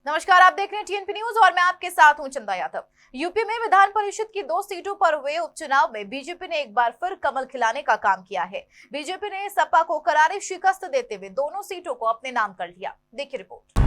नमस्कार, आप देख रहे हैं टीएनपी न्यूज और मैं आपके साथ हूं चंदा यादव। यूपी में विधान परिषद की 2 सीटों पर हुए उपचुनाव में बीजेपी ने एक बार फिर कमल खिलाने का काम किया है। बीजेपी ने सपा को करारी शिकस्त देते हुए दोनों सीटों को अपने नाम कर लिया। देखिए रिपोर्ट।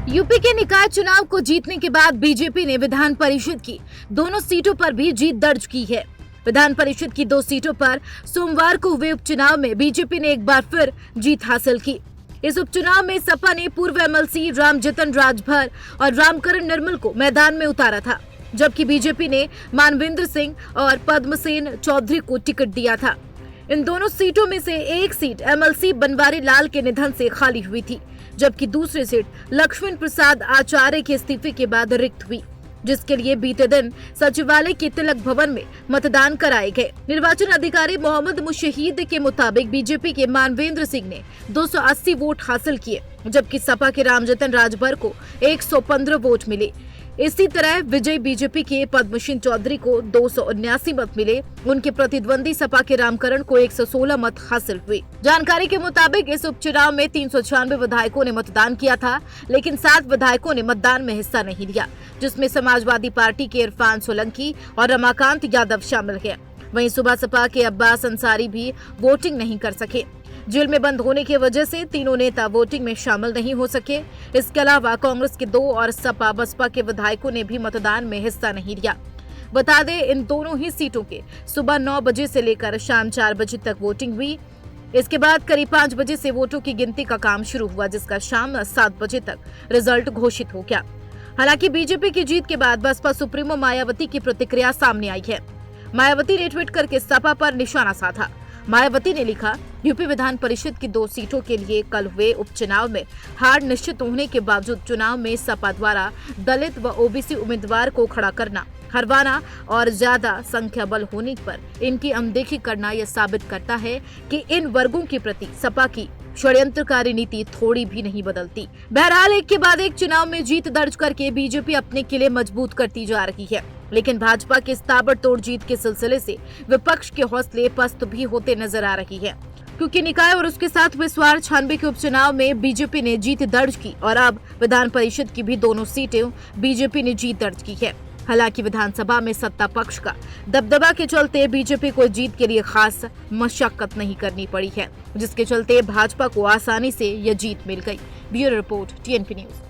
यूपी के निकाय चुनाव को जीतने के बाद बीजेपी ने विधान परिषद की दोनों सीटों पर भी जीत दर्ज की है। विधान परिषद की 2 सीटों पर सोमवार को हुए उपचुनाव में बीजेपी ने एक बार फिर जीत हासिल की। इस उपचुनाव में सपा ने पूर्व एमएलसी रामजतन राजभर और रामकरण निर्मल को मैदान में उतारा था, जबकि बीजेपी ने मानवेंद्र सिंह और पद्मसेन चौधरी को टिकट दिया था। इन दोनों सीटों में से एक सीट एमएलसी बनवारी लाल के निधन से खाली हुई थी, जबकि दूसरी सीट लक्ष्मण प्रसाद आचार्य के इस्तीफे के बाद रिक्त हुई, जिसके लिए बीते दिन सचिवालय के तिलक भवन में मतदान कराए गए। निर्वाचन अधिकारी मोहम्मद मुशहीद के मुताबिक बीजेपी के मानवेंद्र सिंह ने 280 वोट हासिल किए, जबकि सपा के रामजतन राजभर को 115 वोट मिले। इसी तरह विजय बीजेपी के पद्मसेन चौधरी को 279 मत मिले। उनके प्रतिद्वंदी सपा के रामकरण को 116 मत हासिल हुए। जानकारी के मुताबिक इस उपचुनाव में 396 विधायकों ने मतदान किया था, लेकिन 7 विधायकों ने मतदान में हिस्सा नहीं लिया, जिसमें समाजवादी पार्टी के इरफान सोलंकी और रमाकांत यादव शामिल हैं। वहीं सुबह सपा के अब्बास अंसारी भी वोटिंग नहीं कर सके। जेल में बंद होने की वजह से तीनों नेता वोटिंग में शामिल नहीं हो सके। इसके अलावा कांग्रेस के 2 और सपा बसपा के विधायकों ने भी मतदान में हिस्सा नहीं लिया। बता दें, इन दोनों ही सीटों के सुबह 9 बजे से लेकर शाम 4 बजे तक वोटिंग हुई। इसके बाद करीब 5 बजे से वोटों की गिनती का काम शुरू हुआ, जिसका शाम 7 बजे तक रिजल्ट घोषित हो गया। हालांकि बीजेपी की जीत के बाद बसपा सुप्रीमो मायावती की प्रतिक्रिया सामने आई है। मायावती ने ट्वीट करके सपा पर निशाना साधा। मायावती ने लिखा, यूपी विधान परिषद की 2 सीटों के लिए कल हुए उपचुनाव में हार निश्चित होने के बावजूद चुनाव में सपा द्वारा दलित व ओबीसी उम्मीदवार को खड़ा करना, हरवाना और ज्यादा संख्या बल होने पर इनकी अनदेखी करना यह साबित करता है कि इन वर्गों के प्रति सपा की षड्यंत्रकारी नीति थोड़ी भी नहीं बदलती। बहरहाल एक के बाद एक चुनाव में जीत दर्ज करके बीजेपी अपने किले मजबूत करती जा रही है, लेकिन भाजपा के इस ताबड़तोड़ जीत के सिलसिले से विपक्ष के हौसले पस्त भी होते नजर आ रही है, क्योंकि निकाय और उसके साथ हुए स्वार 96 के उपचुनाव में बीजेपी ने जीत दर्ज की और अब विधान परिषद की भी दोनों सीटें बीजेपी ने जीत दर्ज की है। हालांकि विधानसभा में सत्ता पक्ष का दबदबा के चलते बीजेपी को जीत के लिए खास मशक्कत नहीं करनी पड़ी है, जिसके चलते भाजपा को आसानी से यह जीत मिल गई। Bureau report, TNP news.